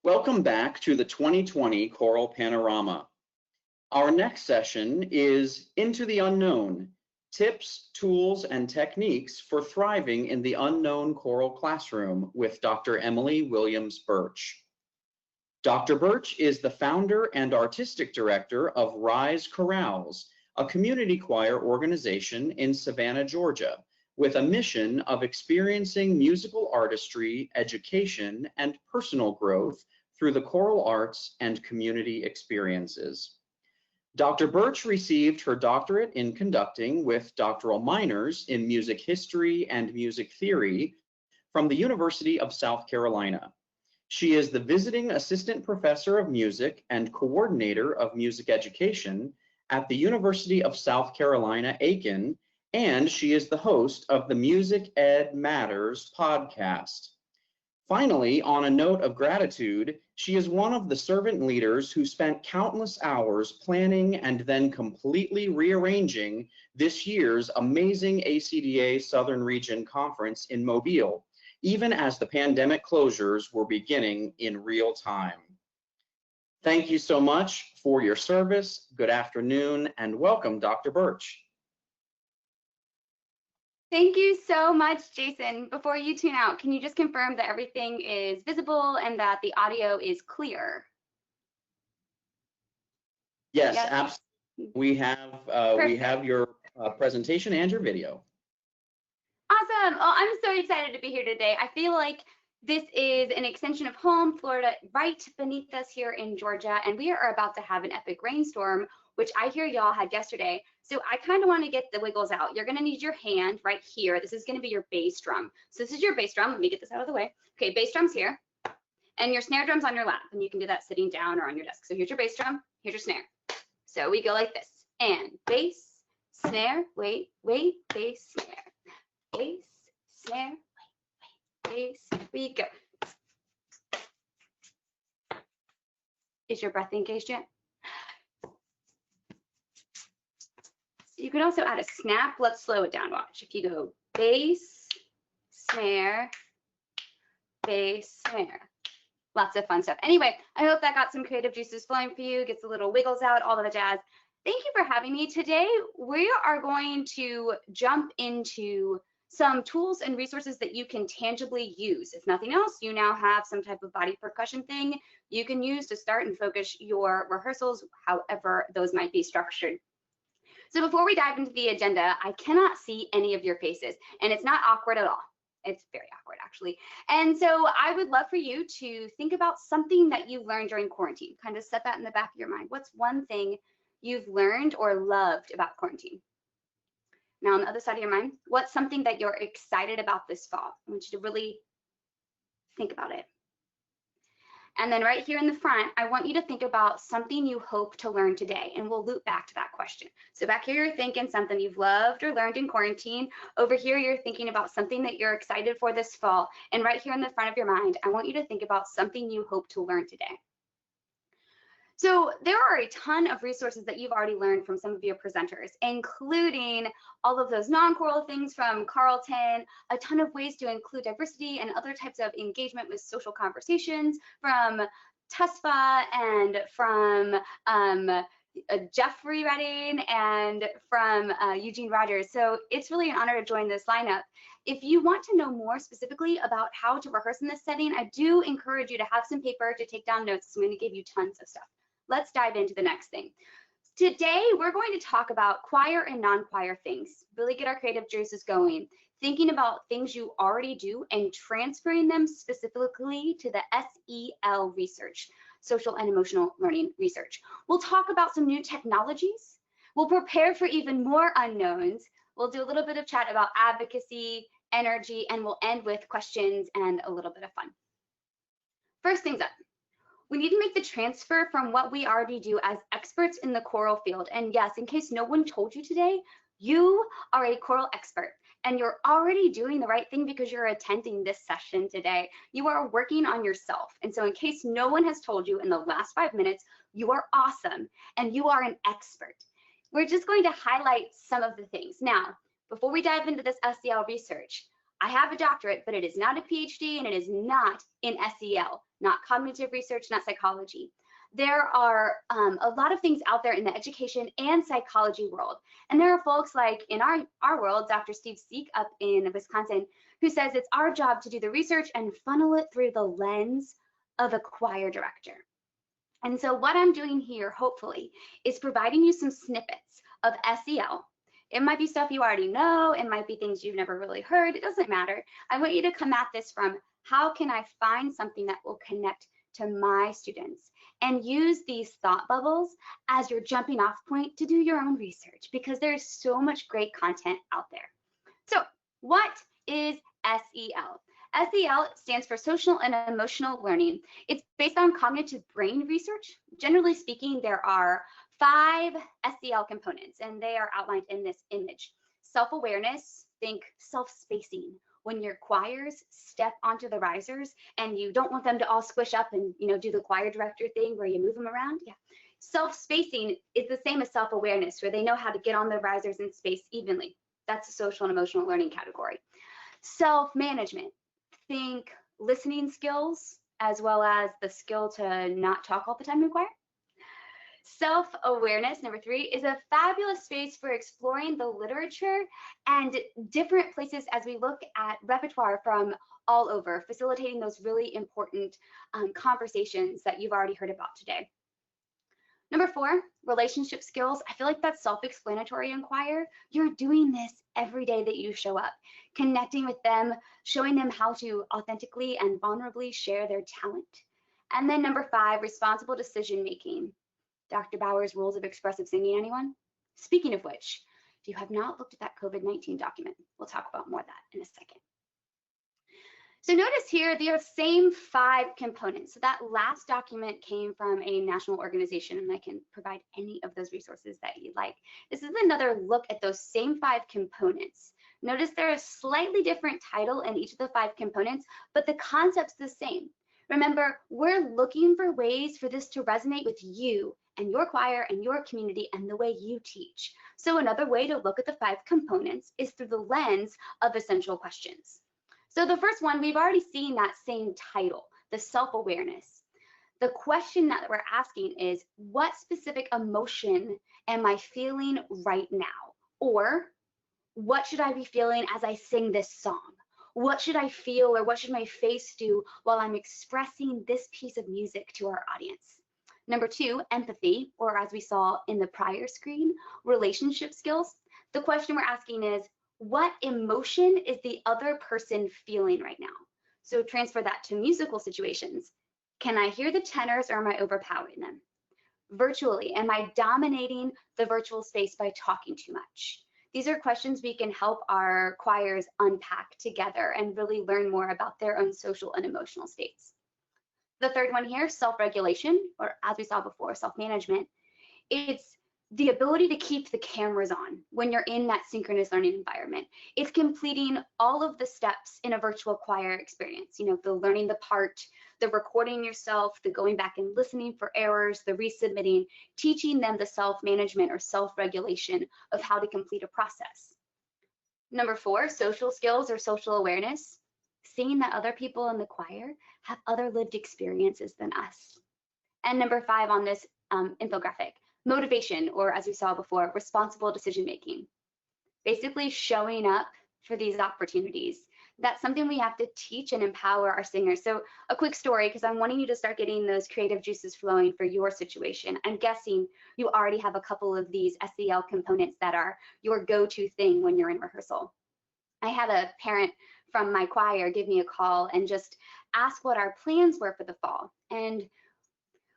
Welcome back to the 2020 Choral Panorama. Our next session is Into the Unknown, Tips, Tools, and Techniques for Thriving in the Unknown Choral Classroom with Dr. Emily Williams Burch. Dr. Burch is the founder and artistic director of Rise Chorals, a community choir organization in Savannah, Georgia, with a mission of experiencing musical artistry, education, and personal growth through the choral arts and community experiences. Dr. Burch received her doctorate in conducting with doctoral minors in music history and music theory from the University of South Carolina. She is the visiting assistant professor of music and coordinator of music education at the University of South Carolina, Aiken, and she is the host of the Music Ed Matters podcast. Finally, on a note of gratitude, she is one of the servant leaders who spent countless hours planning and then completely rearranging this year's amazing ACDA Southern Region Conference in Mobile, even as the pandemic closures were beginning in real time. Thank you so much for your service. Good afternoon and welcome, Dr. Burch. Thank you so much, Jason. Before you tune out, can you just confirm that everything is visible and that the audio is clear? Yes, absolutely. We have your presentation and your video. Awesome. Oh, I'm so excited to be here today. I feel like this is an extension of home, Florida, right beneath us here in Georgia, and we are about to have an epic rainstorm, which I hear y'all had yesterday. So I kind of want to get the wiggles out. You're going to need your hand right here. This is going to be your bass drum. So this is your bass drum. Let me get this out of the way. Okay, bass drum's here. And your snare drum's on your lap. And you can do that sitting down or on your desk. So here's your bass drum. Here's your snare. So we go like this. And bass, snare, wait, bass, snare. Bass, snare, wait, bass. We go. Is your breath engaged yet? You can also add a snap. Let's slow it down. Watch. If you go bass, snare, bass, snare. Lots of fun stuff. Anyway, I hope that got some creative juices flowing for you, gets a little wiggles out, all of the jazz. Thank you for having me. Today, we are going to jump into some tools and resources that you can tangibly use. If nothing else, you now have some type of body percussion thing you can use to start and focus your rehearsals, however those might be structured. So before we dive into the agenda, I cannot see any of your faces, and it's not awkward at all. It's very awkward, actually. And so I would love for you to think about something that you learned during quarantine. Kind of set that in the back of your mind. What's one thing you've learned or loved about quarantine? Now, on the other side of your mind, what's something that you're excited about this fall? I want you to really think about it. And then right here in the front, I want you to think about something you hope to learn today, and we'll loop back to that question. So back here, you're thinking something you've loved or learned in quarantine. Over here, you're thinking about something that you're excited for this fall. And right here in the front of your mind, I want you to think about something you hope to learn today. So there are a ton of resources that you've already learned from some of your presenters, including all of those non-choral things from Carlton, a ton of ways to include diversity and other types of engagement with social conversations from TUSPA and from Jeffrey Redding and from Eugene Rogers. So it's really an honor to join this lineup. If you want to know more specifically about how to rehearse in this setting, I do encourage you to have some paper to take down notes. I'm going to give you tons of stuff. Let's dive into the next thing. Today, we're going to talk about choir and non-choir things, really get our creative juices going, thinking about things you already do and transferring them specifically to the SEL research, social and emotional learning research. We'll talk about some new technologies. We'll prepare for even more unknowns. We'll do a little bit of chat about advocacy, energy, and we'll end with questions and a little bit of fun. First things up. We need to make the transfer from what we already do as experts in the choral field. And yes, in case no one told you today, you are a choral expert and you're already doing the right thing because you're attending this session today. You are working on yourself. And so in case no one has told you in the last 5 minutes, you are awesome and you are an expert. We're just going to highlight some of the things. Now, before we dive into this SEL research, I have a doctorate, but it is not a PhD and it is not in SEL. not cognitive research, not psychology. There are a lot of things out there in the education and psychology world. And there are folks like in our world, Dr. Steve Seek up in Wisconsin, who says it's our job to do the research and funnel it through the lens of a choir director. And so what I'm doing here, hopefully, is providing you some snippets of SEL. It might be stuff you already know, it might be things you've never really heard, it doesn't matter. I want you to come at this from how can I find something that will connect to my students, and use these thought bubbles as your jumping off point to do your own research, because there's so much great content out there. So what is SEL? SEL stands for social and emotional learning. It's based on cognitive brain research. Generally speaking, there are 5 SEL components, and they are outlined in this image. Self-awareness, think self-spacing. When your choirs step onto the risers and you don't want them to all squish up and do the choir director thing where you move them around. Yeah. Self-spacing is the same as self-awareness, where they know how to get on the risers and space evenly. That's a social and emotional learning category. Self-management, think listening skills as well as the skill to not talk all the time in choir. Self-awareness, number 3, is a fabulous space for exploring the literature and different places as we look at repertoire from all over, facilitating those really important conversations that you've already heard about today. Number 4, relationship skills. I feel like that's self-explanatory in choir. You're doing this every day that you show up, connecting with them, showing them how to authentically and vulnerably share their talent. And then number 5, responsible decision-making. Dr. Bauer's Rules of Expressive Singing, anyone? Speaking of which, if you have not looked at that COVID-19 document, we'll talk about more of that in a second. So notice here, the same 5 components. So that last document came from a national organization, and I can provide any of those resources that you'd like. This is another look at those same 5 components. Notice there's a slightly different title in each of the 5 components, but the concept's the same. Remember, we're looking for ways for this to resonate with you and your choir and your community and the way you teach. So another way to look at the 5 components is through the lens of essential questions. So the first one, we've already seen that same title, the self-awareness. The question that we're asking is, what specific emotion am I feeling right now? Or what should I be feeling as I sing this song? What should I feel, or what should my face do while I'm expressing this piece of music to our audience? Number 2, empathy, or as we saw in the prior screen, relationship skills. The question we're asking is, what emotion is the other person feeling right now? So transfer that to musical situations. Can I hear the tenors, or am I overpowering them? Virtually, am I dominating the virtual space by talking too much? These are questions we can help our choirs unpack together and really learn more about their own social and emotional states. The third one here, self-regulation, or as we saw before, self-management. It's the ability to keep the cameras on when you're in that synchronous learning environment. It's completing all of the steps in a virtual choir experience, the learning the part, the recording yourself, the going back and listening for errors, the resubmitting, teaching them the self-management or self-regulation of how to complete a process. Number 4, social skills or social awareness. Seeing that other people in the choir have other lived experiences than us. And number 5 on this infographic, motivation, or as we saw before, responsible decision-making. Basically showing up for these opportunities. That's something we have to teach and empower our singers. So a quick story, because I'm wanting you to start getting those creative juices flowing for your situation. I'm guessing you already have a couple of these SEL components that are your go-to thing when you're in rehearsal. I had a parent from my choir give me a call and just ask what our plans were for the fall. And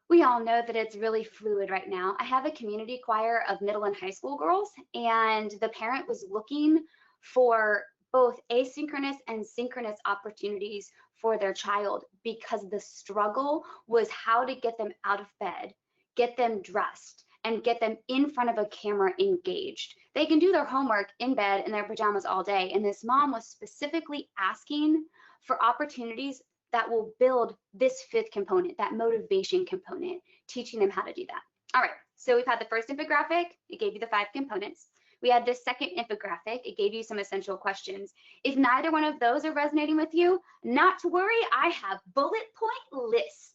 we all know that it's really fluid right now. I have a community choir of middle and high school girls, and the parent was looking for both asynchronous and synchronous opportunities for their child, because the struggle was how to get them out of bed, get them dressed, and get them in front of a camera engaged. They can do their homework in bed in their pajamas all day, and this mom was specifically asking for opportunities that will build this 5th component, that motivation component, teaching them how to do that. All right, so we've had the first infographic. It gave you the 5 components. We had this second infographic. It gave you some essential questions. If neither one of those are resonating with you, not to worry, I have bullet point lists.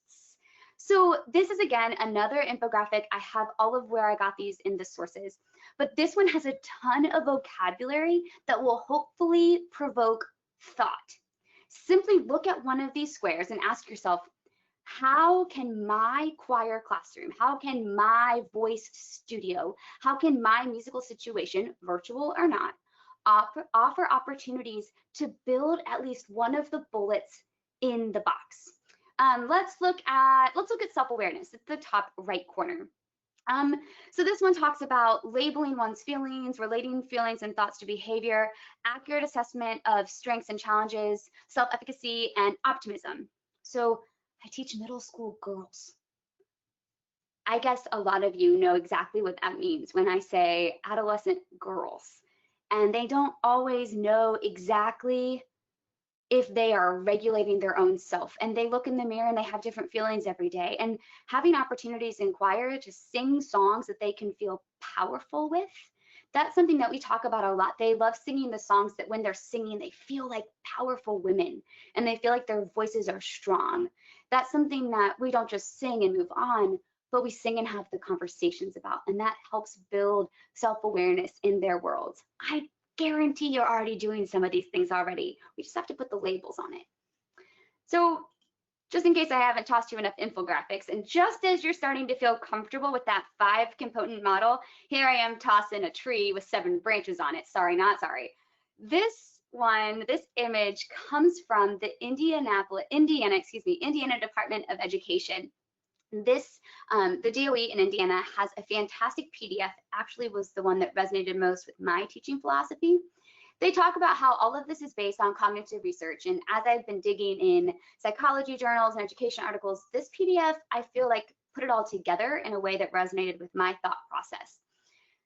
So this is, again, another infographic. I have all of where I got these in the sources, but this one has a ton of vocabulary that will hopefully provoke thought. Simply look at one of these squares and ask yourself, how can my choir classroom, how can my voice studio, how can my musical situation, virtual or not, offer opportunities to build at least one of the bullets in the box? Let's look at self-awareness at the top right corner. So this one talks about labeling one's feelings, relating feelings and thoughts to behavior, accurate assessment of strengths and challenges, self-efficacy, and optimism. So I teach middle school girls. I guess a lot of you know exactly what that means when I say adolescent girls, and they don't always know exactly if they are regulating their own self, and they look in the mirror and they have different feelings every day, and having opportunities in choir to sing songs that they can feel powerful with, that's something that we talk about a lot. They love singing the songs that when they're singing, they feel like powerful women and they feel like their voices are strong. That's something that we don't just sing and move on, but we sing and have the conversations about, and that helps build self-awareness in their worlds. I guarantee you're already doing some of these things already. We just have to put the labels on it. So just in case I haven't tossed you enough infographics, and just as you're starting to feel comfortable with that 5-component model, here I am tossing a tree with 7 branches on it. Sorry, not sorry. This image comes from the Indiana Department of Education. The DOE in Indiana has a fantastic PDF, actually was the one that resonated most with my teaching philosophy. They talk about how all of this is based on cognitive research, and as I've been digging in psychology journals and education articles, this PDF, I feel like, put it all together in a way that resonated with my thought process.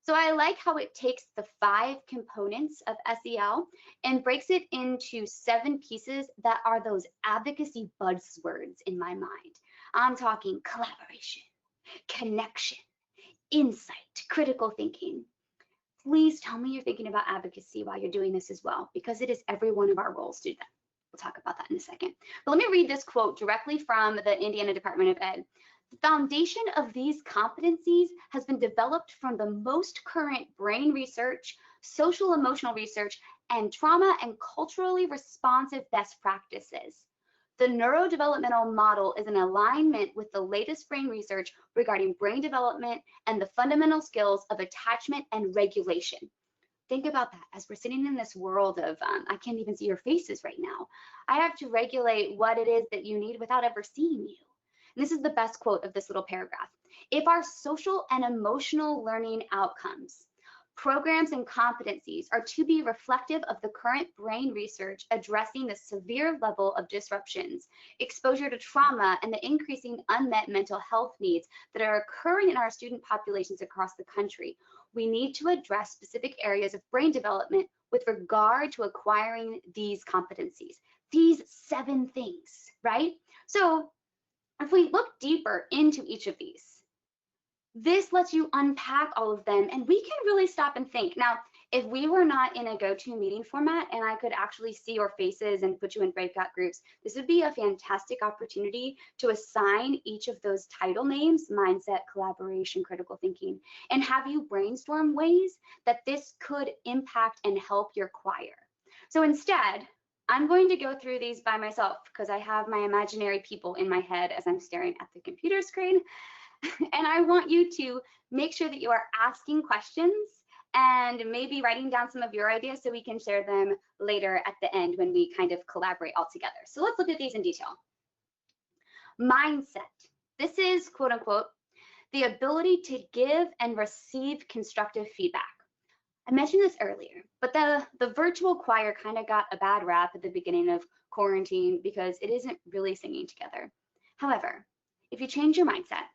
So I like how it takes the 5 components of SEL and breaks it into 7 pieces that are those advocacy buzzwords in my mind. I'm talking collaboration, connection, insight, critical thinking. Please tell me you're thinking about advocacy while you're doing this as well, because it is every one of our roles to do that. We'll talk about that in a second. But let me read this quote directly from the Indiana Department of Ed. The foundation of these competencies has been developed from the most current brain research, social emotional research, and trauma and culturally responsive best practices. The neurodevelopmental model is in alignment with the latest brain research regarding brain development and the fundamental skills of attachment and regulation. Think about that as we're sitting in this world of, I can't even see your faces right now. I have to regulate what it is that you need without ever seeing you. And this is the best quote of this little paragraph. If our social and emotional learning outcomes, programs and competencies are to be reflective of the current brain research addressing the severe level of disruptions, exposure to trauma, and the increasing unmet mental health needs that are occurring in our student populations across the country, we need to address specific areas of brain development with regard to acquiring these competencies. These 7 things, right? So if we look deeper into each of these, this lets you unpack all of them, and we can really stop and think. Now, if we were not in a GoToMeeting format and I could actually see your faces and put you in breakout groups, this would be a fantastic opportunity to assign each of those title names, mindset, collaboration, critical thinking, and have you brainstorm ways that this could impact and help your choir. So instead, I'm going to go through these by myself because I have my imaginary people in my head as I'm staring at the computer screen. And I want you to make sure that you are asking questions and maybe writing down some of your ideas so we can share them later at the end when we kind of collaborate all together. So let's look at these in detail. Mindset. This is, quote unquote, the ability to give and receive constructive feedback. I mentioned this earlier, but the virtual choir kind of got a bad rap at the beginning of quarantine because it isn't really singing together. However, if you change your mindset,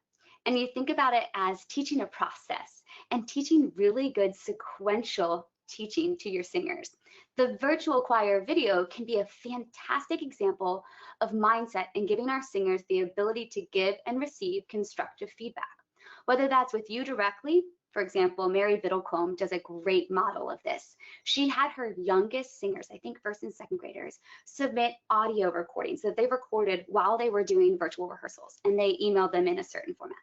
and you think about it as teaching a process and teaching really good sequential teaching to your singers, the virtual choir video can be a fantastic example of mindset in giving our singers the ability to give and receive constructive feedback, whether that's with you directly For example, Mary Biddlecombe does a great model of this. She had her youngest singers, I think first and second graders, submit audio recordings that they recorded while they were doing virtual rehearsals, and they emailed them in a certain format.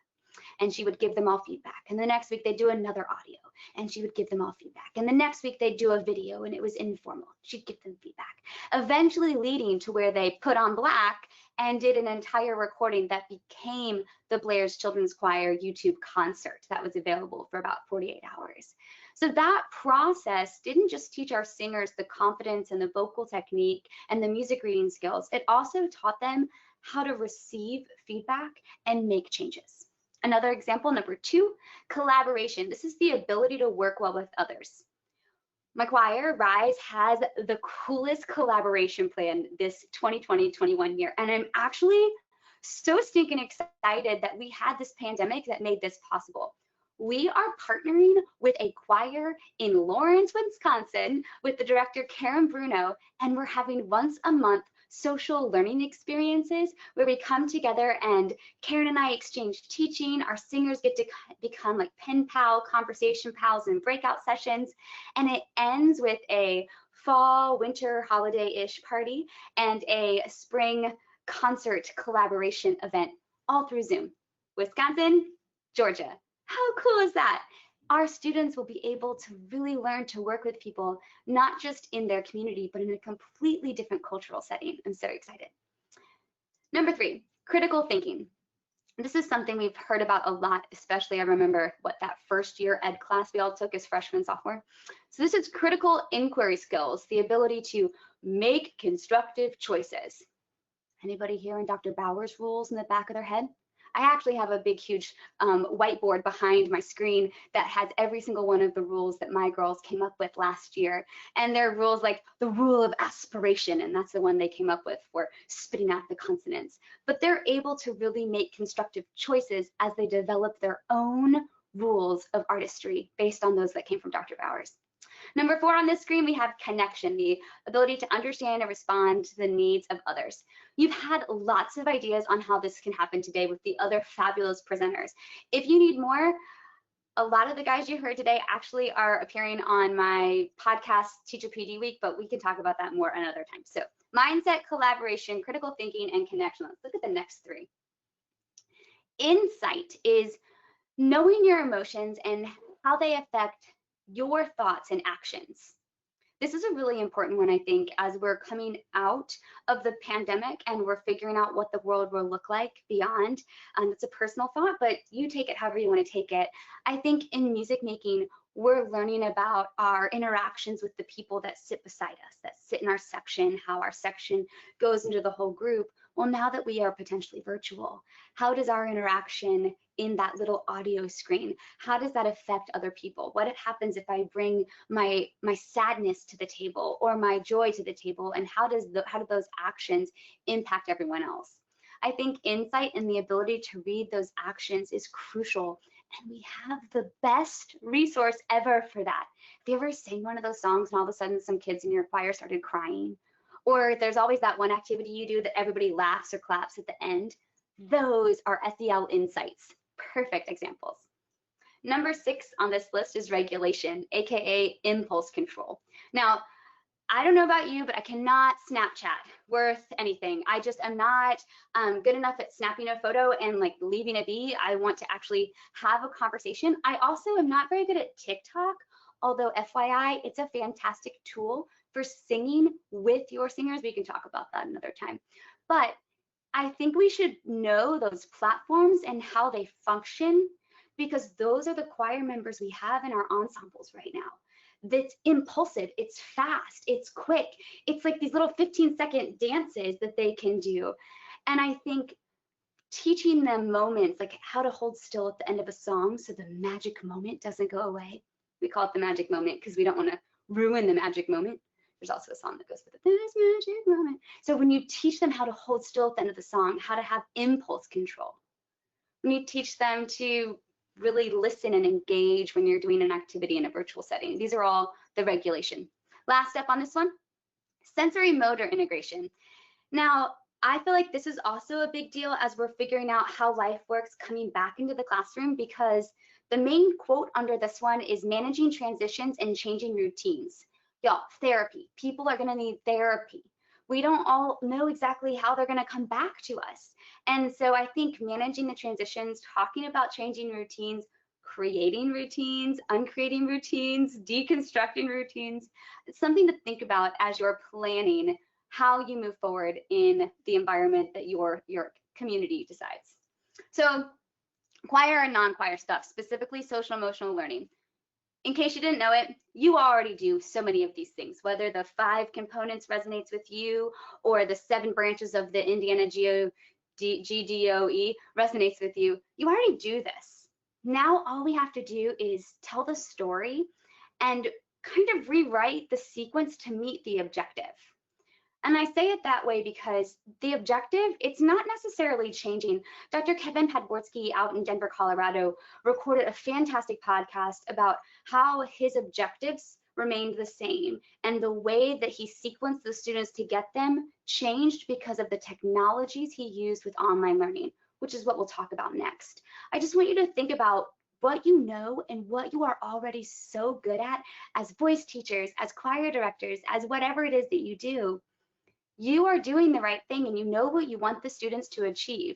And she would give them all feedback. And the next week they'd do another audio and she would give them all feedback. And the next week they'd do a video and it was informal. She'd give them feedback, eventually leading to where they put on black and did an entire recording that became the Blair's Children's Choir YouTube concert that was available for about 48 hours. So that process didn't just teach our singers the confidence and the vocal technique and the music reading skills, it also taught them how to receive feedback and make changes. Another example, number 2, collaboration. This is the ability to work well with others. My choir, Rise, has the coolest collaboration plan this 2020-21 year. And I'm actually so stinking excited that we had this pandemic that made this possible. We are partnering with a choir in Lawrence, Wisconsin, with the director Karen Bruno, and we're having once a month social learning experiences where we come together and Karen and I exchange teaching. Our singers get to become like pen pal, conversation pals, and breakout sessions. And it ends with a fall, winter, holiday-ish party and a spring concert collaboration event, all through Zoom. Wisconsin, Georgia. How cool is that? Our students will be able to really learn to work with people, not just in their community, but in a completely different cultural setting. I'm so excited. Number 3, critical thinking. This is something we've heard about a lot, especially I remember that first year ed class we all took as freshman, sophomore. So this is critical inquiry skills, the ability to make constructive choices. Anybody hearing Dr. Bauer's rules in the back of their head? I actually have a big, huge whiteboard behind my screen that has every single one of the rules that my girls came up with last year. And they're rules like the rule of aspiration, and that's the one they came up with for spitting out the consonants. But they're able to really make constructive choices as they develop their own rules of artistry based on those that came from Dr. Bauer's. Number 4 on this screen, we have connection, the ability to understand and respond to the needs of others. You've had lots of ideas on how this can happen today with the other fabulous presenters. If you need more, a lot of the guys you heard today actually are appearing on my podcast, Teacher PD Week, but we can talk about that more another time. So mindset, collaboration, critical thinking, and connection. Let's look at the next 3. Insight is knowing your emotions and how they affect your thoughts and actions. This is a really important one, I think, as we're coming out of the pandemic and we're figuring out what the world will look like beyond. It's a personal thought, but you take it however you want to take it. I think in music making, we're learning about our interactions with the people that sit beside us, that sit in our section, how our section goes into the whole group. Well, now that we are potentially virtual, how does our interaction in that little audio screen, how does that affect other people? What happens if I bring my sadness to the table or my joy to the table, and how do those actions impact everyone else? I think insight and the ability to read those actions is crucial, and we have the best resource ever for that. Have you ever sang one of those songs and all of a sudden some kids in your choir started crying? Or there's always that one activity you do that everybody laughs or claps at the end. Those are SEL insights. Perfect examples. Number 6 on this list is regulation, aka impulse control. Now, I don't know about you, but I cannot Snapchat worth anything. I just am not good enough at snapping a photo and like leaving it be. I want to actually have a conversation. I also am not very good at TikTok, although FYI, it's a fantastic tool for singing with your singers. We can talk about that another time. But I think we should know those platforms and how they function, because those are the choir members we have in our ensembles right now. That's impulsive, it's fast, it's quick. It's like these little 15-second dances that they can do. And I think teaching them moments, like how to hold still at the end of a song so the magic moment doesn't go away. We call it the magic moment because we don't want to ruin the magic moment. There's also a song that goes with it, this magic moment. So when you teach them how to hold still at the end of the song, how to have impulse control, when you teach them to really listen and engage when you're doing an activity in a virtual setting, these are all the regulation. Last step on this one, sensory motor integration. Now, I feel like this is also a big deal as we're figuring out how life works coming back into the classroom, because The main quote under this one is managing transitions and changing routines. Y'all, therapy. People are going to need therapy. We don't all know exactly how they're going to come back to us. And so I think managing the transitions, talking about changing routines, creating routines, uncreating routines, deconstructing routines, it's something to think about as you're planning how you move forward in the environment that your community decides. So choir and non-choir stuff, specifically social emotional learning. In case you didn't know it, you already do so many of these things, whether the 5 components resonates with you or the 7 branches of the Indiana GDOE resonates with you. You already do this. Now all we have to do is tell the story and kind of rewrite the sequence to meet the objective. And I say it that way because the objective, it's not necessarily changing. Dr. Kevin Podworski out in Denver, Colorado, recorded a fantastic podcast about how his objectives remained the same and the way that he sequenced the students to get them changed because of the technologies he used with online learning, which is what we'll talk about next. I just want you to think about what you know and what you are already so good at as voice teachers, as choir directors, as whatever it is that you do. You are doing the right thing and you know what you want the students to achieve.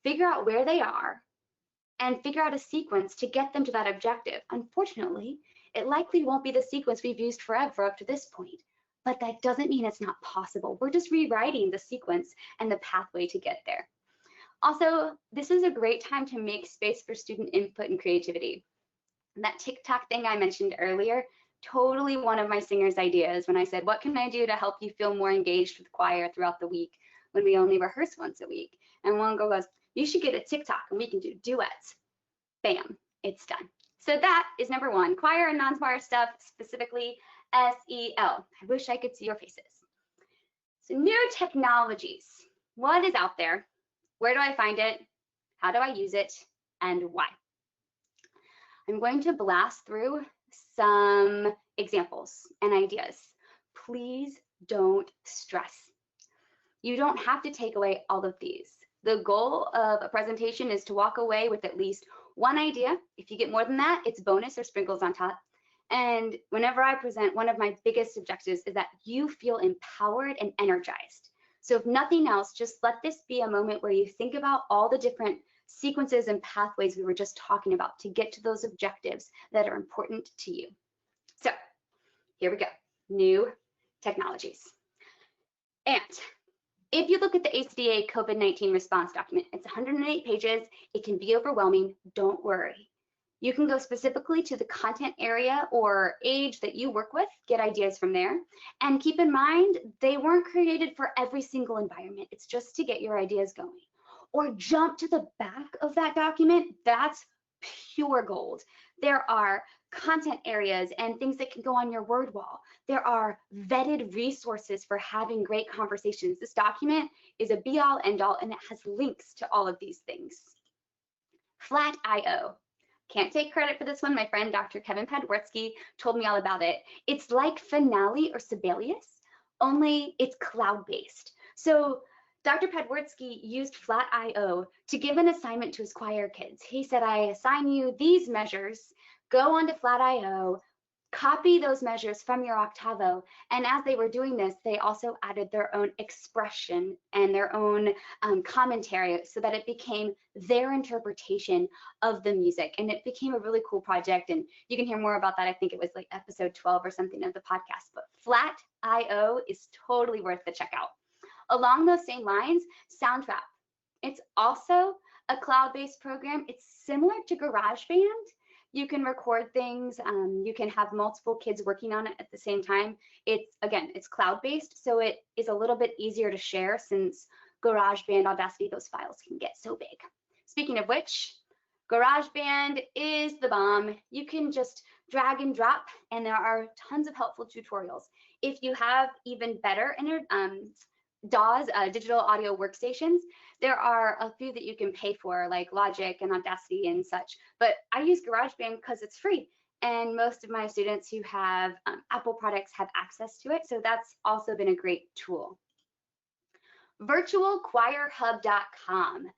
Figure out where they are and figure out a sequence to get them to that objective. Unfortunately, it likely won't be the sequence we've used forever up to this point, but that doesn't mean it's not possible. We're just rewriting the sequence and the pathway to get there. Also, this is a great time to make space for student input and creativity. That TikTok thing I mentioned earlier, totally one of my singer's ideas when I said, what can I do to help you feel more engaged with choir throughout the week when we only rehearse once a week? And one girl goes, you should get a TikTok and we can do duets. Bam, it's done. So that is number 1, choir and non-choir stuff, specifically SEL. I wish I could see your faces. So new technologies. What is out there? Where do I find it? How do I use it? And why? I'm going to blast through some examples and ideas. Please don't stress. You don't have to take away all of these. The goal of a presentation is to walk away with at least one idea. If you get more than that, it's bonus or sprinkles on top. And whenever I present, one of my biggest objectives is that you feel empowered and energized. So if nothing else, just let this be a moment where you think about all the different sequences and pathways we were just talking about to get to those objectives that are important to you. So here we go, new technologies. And if you look at the ACDA COVID-19 response document, it's 108 pages. It can be overwhelming. Don't worry. You can go specifically to the content area or age that you work with, get ideas from there. And keep in mind, they weren't created for every single environment. It's just to get your ideas going. Or jump to the back of that document. That's pure gold. There are content areas and things that can go on your word wall. There are vetted resources for having great conversations. This document is a be all end all and it has links to all of these things. Flat.io. Can't take credit for this one. My friend Dr. Kevin Podworski told me all about it. It's like Finale or Sibelius, only it's cloud-based. So Dr. Podworski used Flat.io to give an assignment to his choir kids. He said, I assign you these measures, go onto Flat.io, copy those measures from your octavo. And as they were doing this, they also added their own expression and their own commentary so that it became their interpretation of the music. And it became a really cool project. And you can hear more about that. I think it was like episode 12 or something of the podcast. But Flat.io is totally worth the checkout. Along those same lines, Soundtrap. It's also a cloud-based program. It's similar to GarageBand. You can record things. You can have multiple kids working on it at the same time. It's cloud-based, so it is a little bit easier to share since GarageBand, Audacity, those files can get so big. Speaking of which, GarageBand is the bomb. You can just drag and drop, and there are tons of helpful tutorials. If you have even better DAWs, digital audio workstations, there are a few that you can pay for, like Logic and Audacity and such. But I use GarageBand because it's free, and most of my students who have Apple products have access to it, so that's also been a great tool. Virtualchoirhub.com.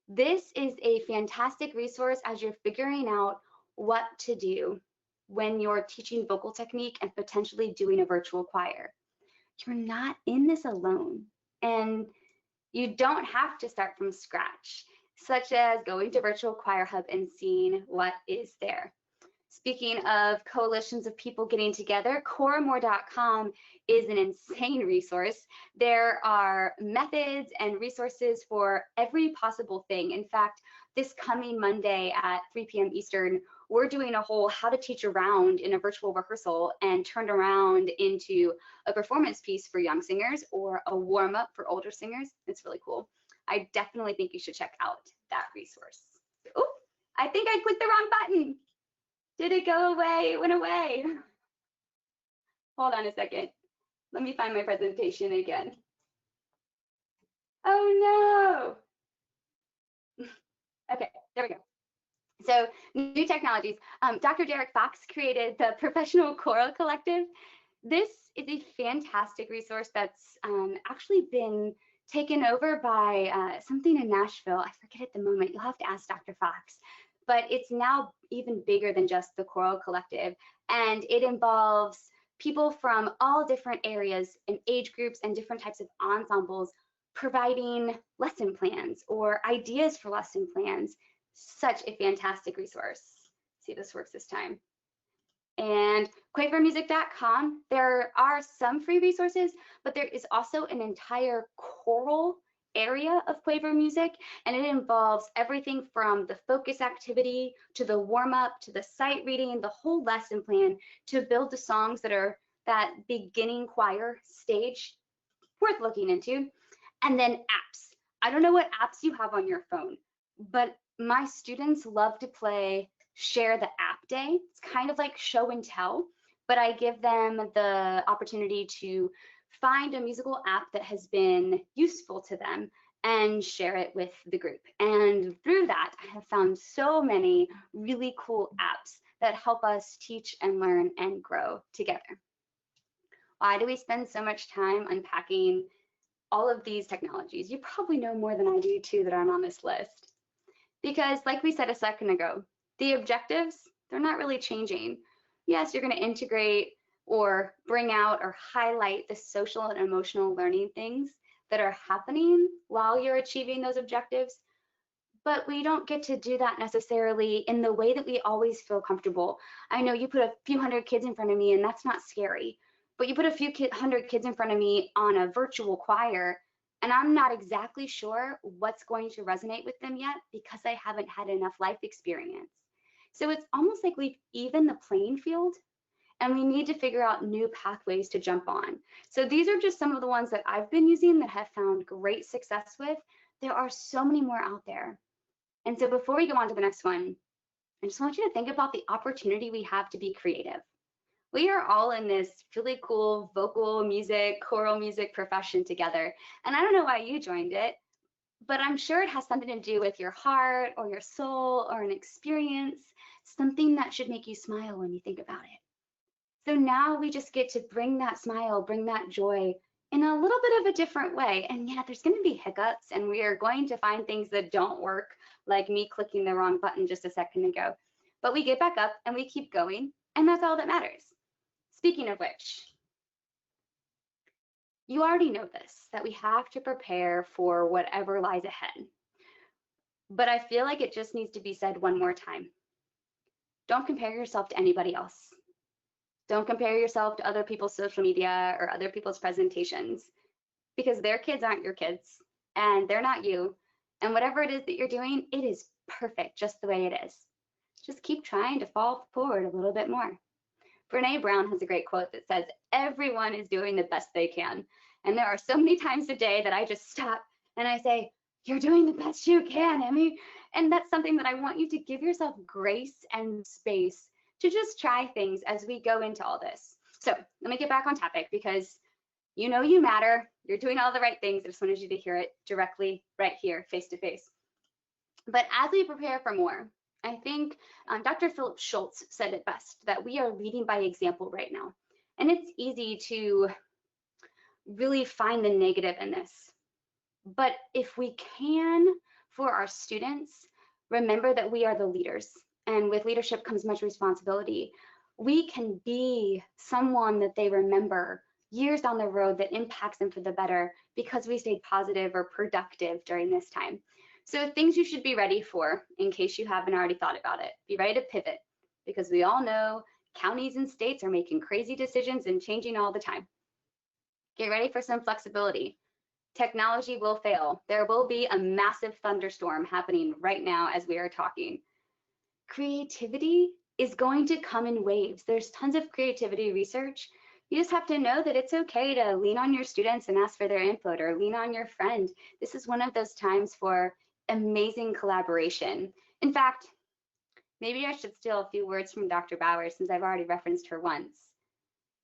This is a fantastic resource as you're figuring out what to do when you're teaching vocal technique and potentially doing a virtual choir. You're not in this alone, and you don't have to start from scratch, such as going to Virtual Choir Hub and seeing what is there. Speaking of coalitions of people getting together, choramore.com is an insane resource. There are methods and resources for every possible thing. In fact, this coming Monday at 3 p.m. Eastern, we're doing a whole how to teach around in a virtual rehearsal and turn around into a performance piece for young singers or a warm-up for older singers. It's really cool. I definitely think you should check out that resource. Oh, I think I clicked the wrong button. Did it go away? It went away. Hold on a second. Let me find my presentation again. Oh no. Okay, there we go. So new technologies. Dr. Derek Fox created the Professional Choral Collective. This is a fantastic resource that's actually been taken over by something in Nashville. I forget at the moment. You'll have to ask Dr. Fox. But it's now even bigger than just the choral collective, and it involves people from all different areas and age groups and different types of ensembles providing lesson plans or ideas for lesson plans. Such a fantastic resource. Let's see if this works this time. And quavermusic.com, there are some free resources, but there is also an entire choral area of Quaver Music, and it involves everything from the focus activity to the warm-up to the sight reading, the whole lesson plan to build the songs that are that beginning choir stage. Worth looking into. And then apps. I don't know what apps you have on your phone, but my students love to play Share the App Day. It's kind of like show and tell, but I give them the opportunity to find a musical app that has been useful to them and share it with the group. And through that, I have found so many really cool apps that help us teach and learn and grow together. Why do we spend so much time unpacking all of these technologies? You probably know more than I do too that aren't on this list. Because like we said a second ago, the objectives, they're not really changing. Yes, you're going to integrate or bring out or highlight the social and emotional learning things that are happening while you're achieving those objectives, but we don't get to do that necessarily in the way that we always feel comfortable. I know you put a few hundred kids in front of me and that's not scary, but you put a few hundred kids in front of me on a virtual choir and I'm not exactly sure what's going to resonate with them yet because I haven't had enough life experience. So it's almost like we've evened the playing field and we need to figure out new pathways to jump on. So these are just some of the ones that I've been using that have found great success with. There are so many more out there. And so before we go on to the next one, I just want you to think about the opportunity we have to be creative. We are all in this really cool vocal music, choral music profession together. And I don't know why you joined it, but I'm sure it has something to do with your heart or your soul or an experience, something that should make you smile when you think about it. So now we just get to bring that smile, bring that joy in a little bit of a different way. And yeah, there's going to be hiccups and we are going to find things that don't work, like me clicking the wrong button just a second ago. But we get back up and we keep going, and that's all that matters. Speaking of which, you already know this, that we have to prepare for whatever lies ahead. But I feel like it just needs to be said one more time. Don't compare yourself to anybody else. Don't compare yourself to other people's social media or other people's presentations, because their kids aren't your kids and they're not you. And whatever it is that you're doing, it is perfect just the way it is. Just keep trying to fall forward a little bit more. Brene Brown has a great quote that says, everyone is doing the best they can. And there are so many times a day that I just stop and I say, you're doing the best you can, Emmy. And that's something that I want you to give yourself grace and space to just try things as we go into all this. So let me get back on topic, because you know you matter. You're doing all the right things. I just wanted you to hear it directly right here, face to face. But as we prepare for more, I think Dr. Philip Schultz said it best, that we are leading by example right now. And it's easy to really find the negative in this. But if we can, for our students, remember that we are the leaders and with leadership comes much responsibility. We can be someone that they remember years down the road that impacts them for the better because we stayed positive or productive during this time. So things you should be ready for in case you haven't already thought about it. Be ready to pivot because we all know counties and states are making crazy decisions and changing all the time. Get ready for some flexibility. Technology will fail. There will be a massive thunderstorm happening right now as we are talking. Creativity is going to come in waves. There's tons of creativity research. You just have to know that it's okay to lean on your students and ask for their input, or lean on your friend. This is one of those times for amazing collaboration. In fact, maybe I should steal a few words from Dr. Bauer since I've already referenced her once.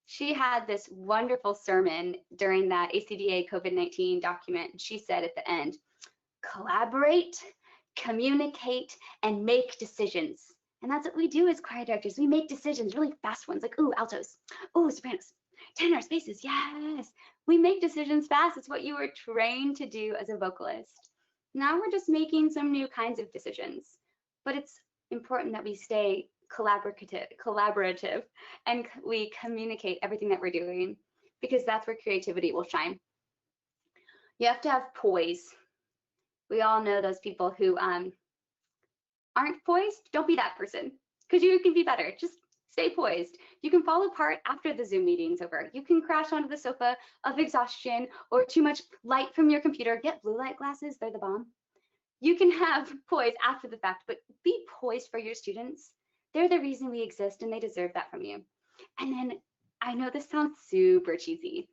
She had this wonderful sermon during that ACDA COVID-19 document. She said at the end, collaborate, communicate, and make decisions. And that's what we do as choir directors. We make decisions, really fast ones, like, ooh, altos, ooh, sopranos, tenors, basses, yes. We make decisions fast. It's what you were trained to do as a vocalist. Now we're just making some new kinds of decisions. But it's important that we stay collaborative, and we communicate everything that we're doing, because that's where creativity will shine. You have to have poise. We all know those people who aren't poised. Don't be that person, because you can be better. Just stay poised. You can fall apart after the Zoom meeting's over. You can crash onto the sofa of exhaustion or too much light from your computer. Get blue light glasses, they're the bomb. You can have poise after the fact, but be poised for your students. They're the reason we exist, and they deserve that from you. And then, I know this sounds super cheesy,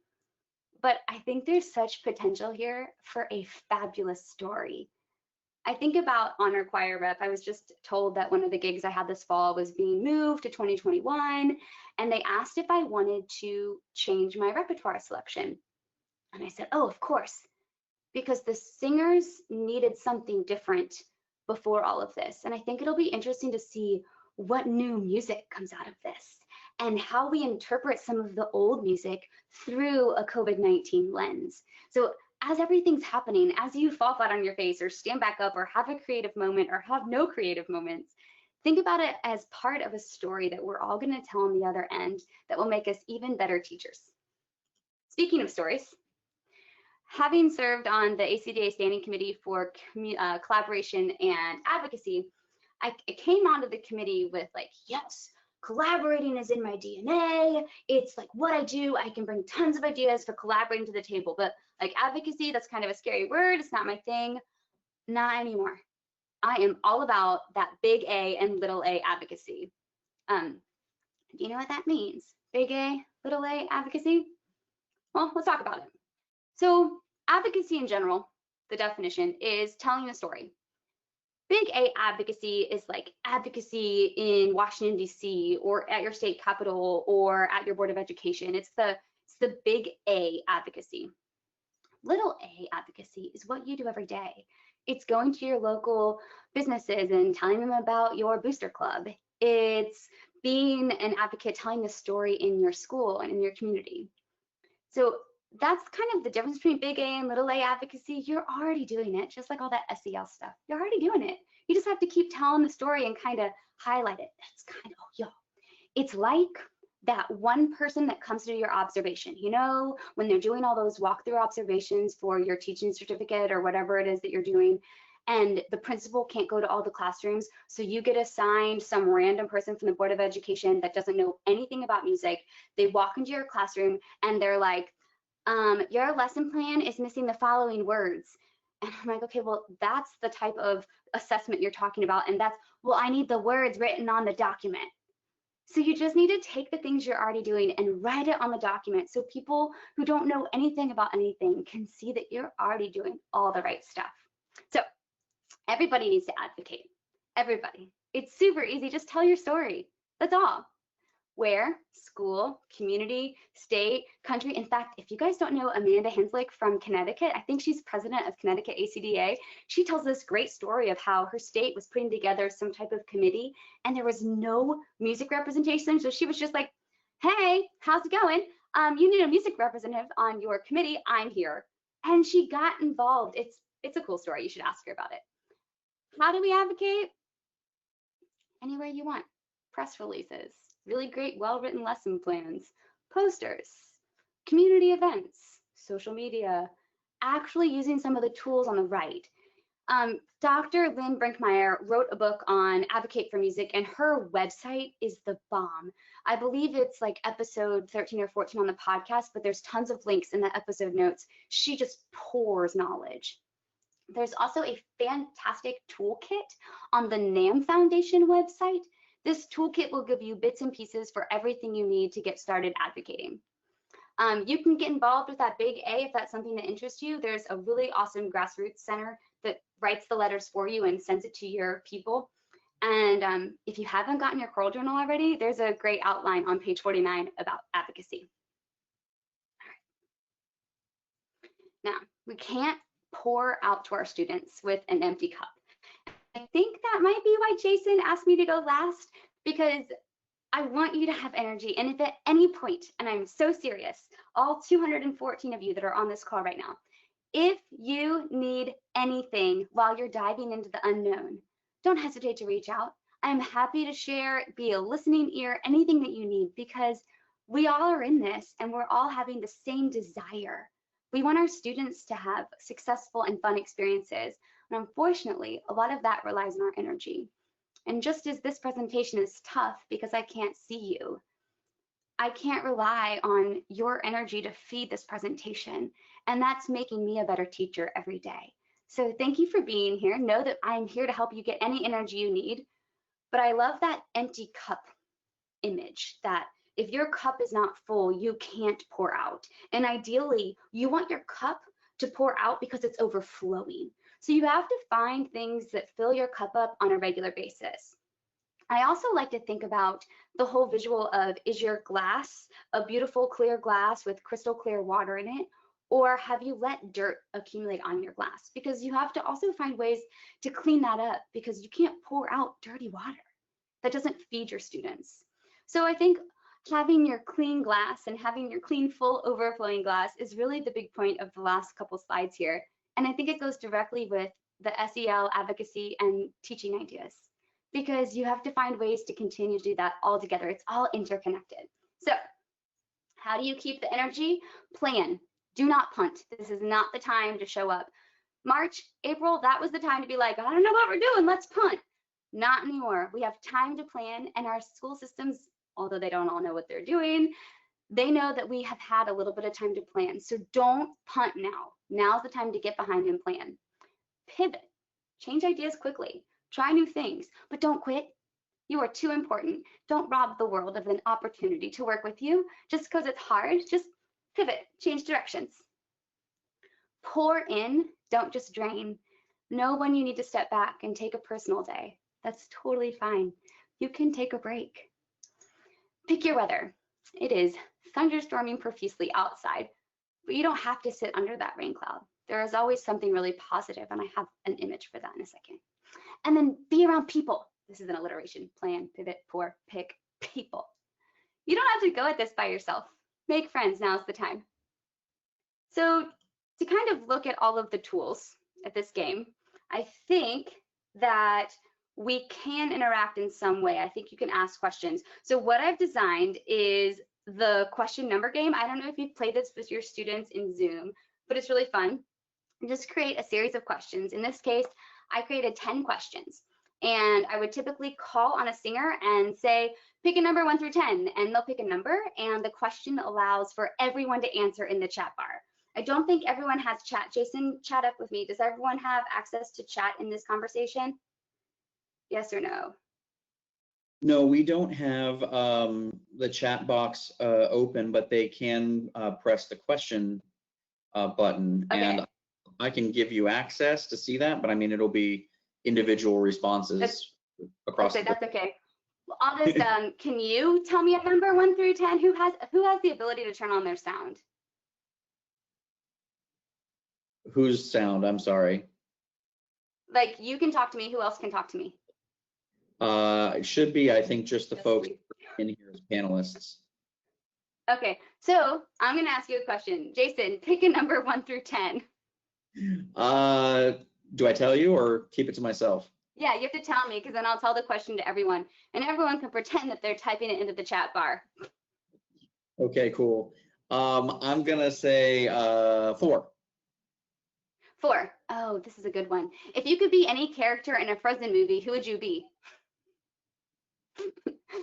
but I think there's such potential here for a fabulous story. I think about honor choir rep. I was just told that one of the gigs I had this fall was being moved to 2021, and they asked if I wanted to change my repertoire selection. And I said, oh, of course, because the singers needed something different before all of this. And I think it'll be interesting to see what new music comes out of this and how we interpret some of the old music through a COVID-19 lens. So as everything's happening, as you fall flat on your face or stand back up or have a creative moment or have no creative moments, think about it as part of a story that we're all going to tell on the other end that will make us even better teachers. Speaking of stories, having served on the ACDA Standing Committee for Collaboration and Advocacy, I came onto the committee with like, yes, collaborating is in my DNA. It's like what I do. I can bring tons of ideas for collaborating to the table, but like advocacy, that's kind of a scary word. It's not my thing. Not anymore. I am all about that big A and little a advocacy. Do you know what that means? Big A, little a advocacy? Well, let's talk about it. So advocacy in general, the definition is telling a story. Big A advocacy is like advocacy in Washington, D.C., or at your state capitol or at your Board of Education. It's the big A advocacy. Little A advocacy is what you do every day. It's going to your local businesses and telling them about your booster club. It's being an advocate, telling the story in your school and in your community. So that's kind of the difference between big A and little A advocacy. You're already doing it, just like all that SEL stuff. You're already doing it. You just have to keep telling the story and kind of highlight it. That's kind of, oh, y'all. It's like that one person that comes to do your observation. You know, when they're doing all those walkthrough observations for your teaching certificate or whatever it is that you're doing, and the principal can't go to all the classrooms, so you get assigned some random person from the Board of Education that doesn't know anything about music. They walk into your classroom and they're like, your lesson plan is missing the following words. And I'm like, okay, well, that's the type of assessment you're talking about. And that's, well, I need the words written on the document. So you just need to take the things you're already doing and write it on the document so people who don't know anything about anything can see that you're already doing all the right stuff. So everybody needs to advocate. Everybody. It's super easy. Just tell your story. That's all. Where? School, community, state, country. In fact, if you guys don't know Amanda Henslick from Connecticut, I think she's president of Connecticut ACDA. She tells this great story of how her state was putting together some type of committee and there was no music representation. So she was just like, hey, how's it going? You need a music representative on your committee. I'm here. And she got involved. It's a cool story. You should ask her about it. How do we advocate? anywhere you want. Press releases, really great, well-written lesson plans, posters, community events, social media, actually using some of the tools on the right. Dr. Lynn Brinkmeyer wrote a book on Advocate for Music, and her website is the bomb. I believe it's like episode 13 or 14 on the podcast, but there's tons of links in the episode notes. She just pours knowledge. There's also a fantastic toolkit on the NAMM Foundation website. This toolkit will give you bits and pieces for everything you need to get started advocating. You can get involved with that big A if that's something that interests you. There's a really awesome grassroots center that writes the letters for you and sends it to your people. And if you haven't gotten your choral journal already, there's a great outline on page 49 about advocacy. Now, we can't pour out to our students with an empty cup. I think that might be why Jason asked me to go last, because I want you to have energy. And if at any point, and I'm so serious, all 214 of you that are on this call right now, if you need anything while you're diving into the unknown, don't hesitate to reach out. I'm happy to share, be a listening ear, anything that you need, because we all are in this and we're all having the same desire. We want our students to have successful and fun experiences. And unfortunately, a lot of that relies on our energy. And just as this presentation is tough because I can't see you, I can't rely on your energy to feed this presentation. And that's making me a better teacher every day. So thank you for being here. Know that I'm here to help you get any energy you need. But I love that empty cup image, that if your cup is not full, you can't pour out. And ideally, you want your cup to pour out because it's overflowing. So you have to find things that fill your cup up on a regular basis. I also like to think about the whole visual of, is your glass a beautiful clear glass with crystal clear water in it? Or have you let dirt accumulate on your glass? Because you have to also find ways to clean that up, because you can't pour out dirty water. That doesn't feed your students. So I think having your clean glass and having your clean, full, overflowing glass is really the big point of the last couple slides here. And I think it goes directly with the SEL advocacy and teaching ideas, because you have to find ways to continue to do that all together. It's all interconnected. So how do you keep the energy? Plan. Do not punt. This is not the time to show up. March, April, that was the time to be like, I don't know what we're doing, let's punt. Not anymore. We have time to plan, and our school systems, although they don't all know what they're doing, they know that we have had a little bit of time to plan. So don't punt now. Now's the time to get behind and plan. Pivot. Change ideas quickly. Try new things, but don't quit. You are too important. Don't rob the world of an opportunity to work with you just because it's hard. Just pivot, change directions. Pour in, don't just drain. Know when you need to step back and take a personal day. That's totally fine. You can take a break. Pick your weather. It is thunderstorming profusely outside, but you don't have to sit under that rain cloud. There is always something really positive, and I have an image for that in a second. And then be around people. This is an alliteration. Plan, pivot, pour, pick, people. You don't have to go at this by yourself. Make friends, now's the time. So to kind of look at all of the tools at this game, I think that we can interact in some way. I think you can ask questions. So what I've designed is the question number game. I don't know if you've played this with your students in Zoom, but it's really fun. Just create a series of questions. In this case, I created 10 questions. And I would typically call on a singer and say, pick a number 1 through 10, and they'll pick a number, and the question allows for everyone to answer in the chat bar. I don't think everyone has chat. Jason, chat up with me. Does everyone have access to chat in this conversation? Yes or no? No, we don't have the chat box open, but they can press the question button. Okay. And I can give you access to see that, but I mean, it'll be individual responses across. Okay, that's okay. Well, I'll just, can you tell me a number 1 through 10? Who has the ability to turn on their sound? Whose sound? I'm sorry. Like, you can talk to me. Who else can talk to me? It should be, I think, just the folks in here as panelists. Okay, so I'm going to ask you a question. Jason, pick a number 1 through 10. Do I tell you or keep it to myself? Yeah, you have to tell me because then I'll tell the question to everyone and everyone can pretend that they're typing it into the chat bar. Okay, cool. I'm gonna say 4. 4. Oh, this is a good one. If you could be any character in a Frozen movie, who would you be?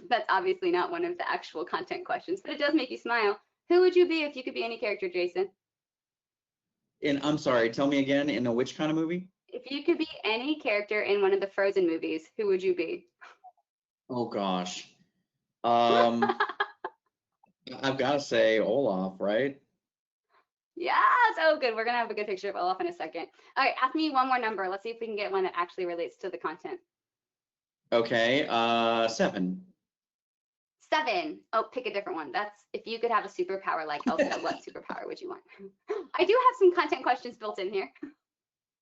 That's obviously not one of the actual content questions, but it does make you smile. Who would you be if you could be any character, Jason? I'm sorry, tell me again, in a which kind of movie? If you could be any character in one of the Frozen movies, who would you be? Oh gosh. I've got to say Olaf, right? Yes. Oh, good. We're going to have a good picture of Olaf in a second. All right. Ask me one more number. Let's see if we can get one that actually relates to the content. Okay, 7. 7. Oh, pick a different one. That's if you could have a superpower like Elsa, what superpower would you want? I do have some content questions built in here.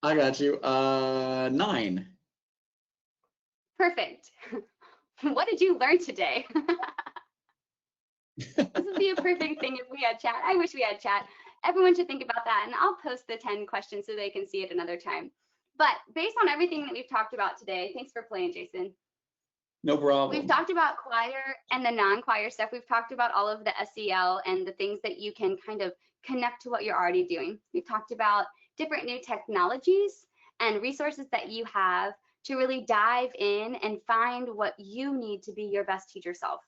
I got you. 9. Perfect. What did you learn today? This would be a perfect thing if we had chat. I wish we had chat. Everyone should think about that, and I'll post the 10 questions so they can see it another time. But based on everything that we've talked about today, thanks for playing, Jason. No problem. We've talked about choir and the non-choir stuff. We've talked about all of the SEL and the things that you can kind of connect to what you're already doing. We've talked about different new technologies and resources that you have to really dive in and find what you need to be your best teacher self.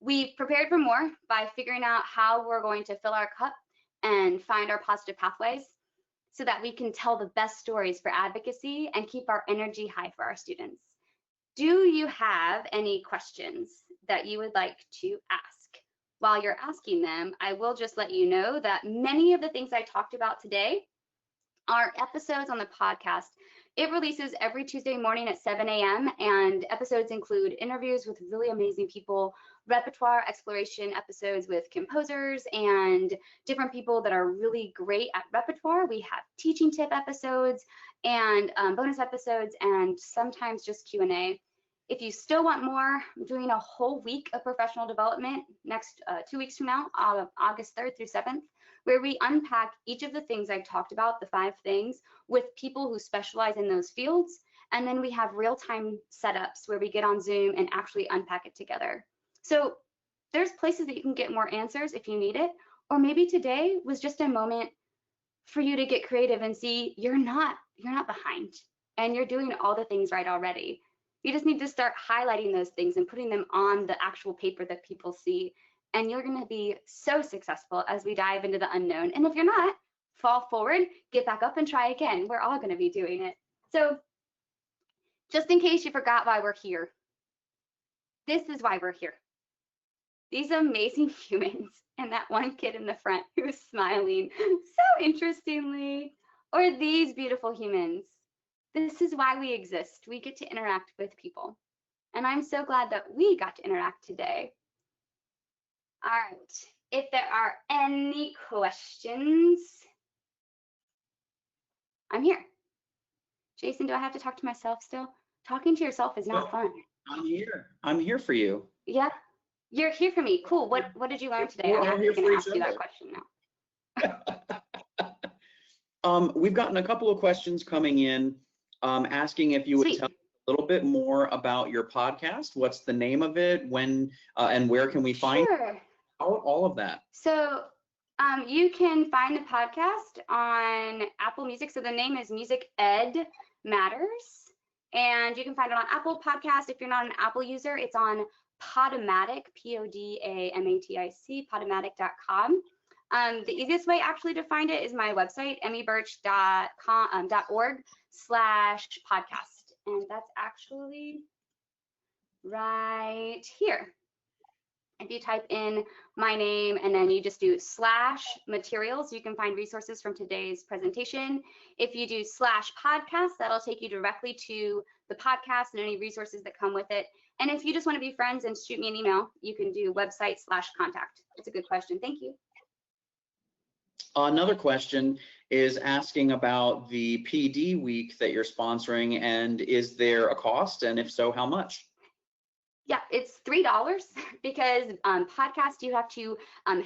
We've prepared for more by figuring out how we're going to fill our cup and find our positive pathways so that we can tell the best stories for advocacy and keep our energy high for our students. Do you have any questions that you would like to ask? While you're asking them, I will just let you know that many of the things I talked about today are episodes on the podcast. It releases every Tuesday morning at 7 a.m. and episodes include interviews with really amazing people, repertoire exploration episodes with composers and different people that are really great at repertoire. We have teaching tip episodes and bonus episodes and sometimes just Q&A. If you still want more, I'm doing a whole week of professional development next 2 weeks from now, August 3rd through 7th, where we unpack each of the things I've talked about, the 5 things, with people who specialize in those fields. And then we have real-time setups where we get on Zoom and actually unpack it together. So there's places that you can get more answers if you need it, or maybe today was just a moment for you to get creative and see you're not behind and you're doing all the things right already. You just need to start highlighting those things and putting them on the actual paper that people see. And you're going to be so successful as we dive into the unknown. And if you're not, fall forward, get back up and try again. We're all going to be doing it. So just in case you forgot why we're here, this is why we're here. These amazing humans and that one kid in the front who is smiling so interestingly, or these beautiful humans. This is why we exist. We get to interact with people. And I'm so glad that we got to interact today. All right, if there are any questions, I'm here. Jason, do I have to talk to myself still? Talking to yourself is not fun. I'm here. I'm here for you. Yeah, you're here for me. Cool. What did you learn today? I'm going to ask you that question now. We've gotten a couple of questions coming in asking if you would tell a little bit more about your podcast. What's the name of it? When and where can we find it? All of that. So you can find the podcast on Apple Music. So the name is Music Ed Matters. And you can find it on Apple Podcast. If you're not an Apple user, it's on Podomatic, P-O-D-A-M-A-T-I-C, podomatic.com. The easiest way actually to find it is my website, emmyburch.org/podcast. And that's actually right here. If you type in my name and then you just do /materials, you can find resources from today's presentation. If you do /podcast, that'll take you directly to the podcast and any resources that come with it. And if you just want to be friends and shoot me an email, you can do website/contact. It's a good question. Thank you. Another question is asking about the PD week that you're sponsoring, and is there a cost? And if so, how much? Yeah, it's $3 because podcast, you have to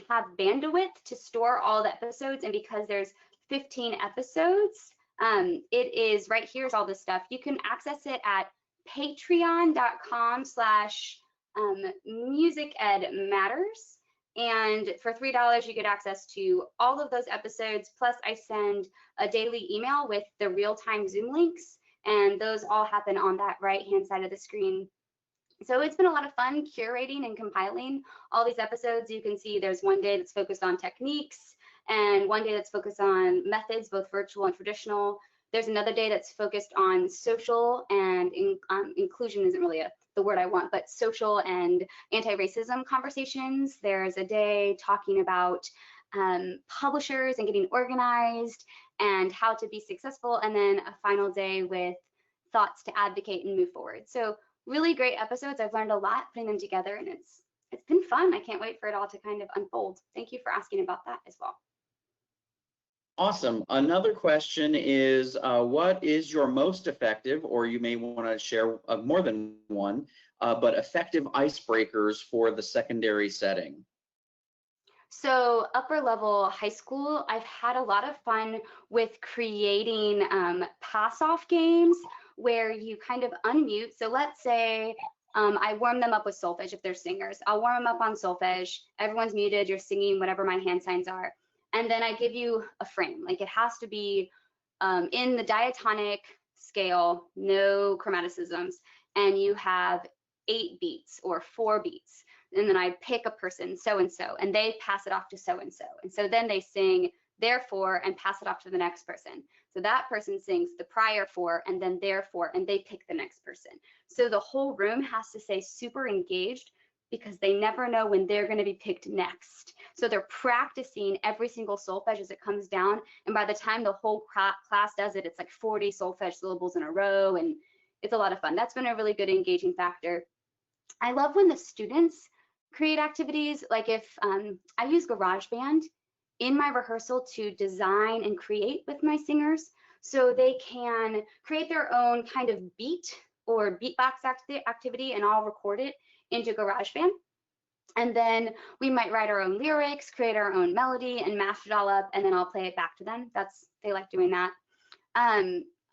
have bandwidth to store all the episodes. And because there's 15 episodes, It is right here's all this stuff. You can access it at patreon.com/musicedmatters. And for $3, you get access to all of those episodes. Plus, I send a daily email with the real-time Zoom links, and those all happen on that right-hand side of the screen. So it's been a lot of fun curating and compiling all these episodes. You can see there's one day that's focused on techniques and one day that's focused on methods, both virtual and traditional. There's another day that's focused on social and inclusion isn't really the word I want, but social and anti-racism conversations. There's a day talking about publishers and getting organized and how to be successful, and then a final day with thoughts to advocate and move forward. So really great episodes. I've learned a lot putting them together, and it's been fun. I can't wait for it all to kind of unfold. Thank you for asking about that as well. Awesome. Another question is, what is your most effective, or you may want to share more than one, but effective icebreakers for the secondary setting? So upper level high school, I've had a lot of fun with creating pass-off games where you kind of unmute. So let's say I warm them up with solfege if they're singers. I'll warm them up on solfege. Everyone's muted. You're singing whatever my hand signs are. And then I give you a frame. Like it has to be in the diatonic scale, no chromaticisms, and you have 8 beats or 4 beats. And then I pick a person, so-and-so, and they pass it off to so-and-so. And so then they sing their 4 and pass it off to the next person. So that person sings the prior 4 and then their 4, and they pick the next person. So the whole room has to stay super engaged because they never know when they're going to be picked next. So they're practicing every single solfege as it comes down. And by the time the whole class does it, it's like 40 solfege syllables in a row, and it's a lot of fun. That's been a really good engaging factor. I love when the students create activities. Like if I use GarageBand in my rehearsal to design and create with my singers, so they can create their own kind of beat or beatbox activity, and I'll record it into GarageBand. And then we might write our own lyrics, create our own melody, and mash it all up, and then I'll play it back to them. They like doing that.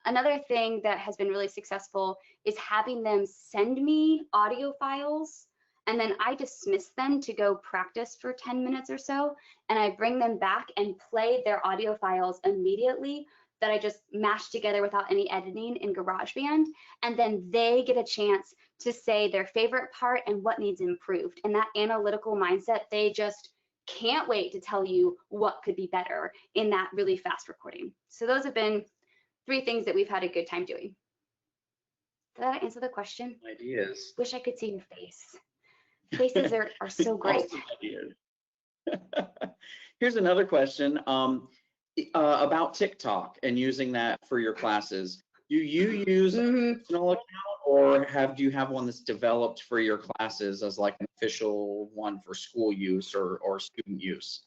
Another thing that has been really successful is having them send me audio files, and then I dismiss them to go practice for 10 minutes or so, and I bring them back and play their audio files immediately that I just mashed together without any editing in GarageBand, and then they get a chance to say their favorite part and what needs improved. And that analytical mindset, they just can't wait to tell you what could be better in that really fast recording. So those have been 3 things that we've had a good time doing. Did that answer the question? Ideas. Wish I could see your face. Faces are so great. Awesome ideas. Here's another question about TikTok and using that for your classes. Do you use a personal account, or do you have one that's developed for your classes as like an official one for school use or student use?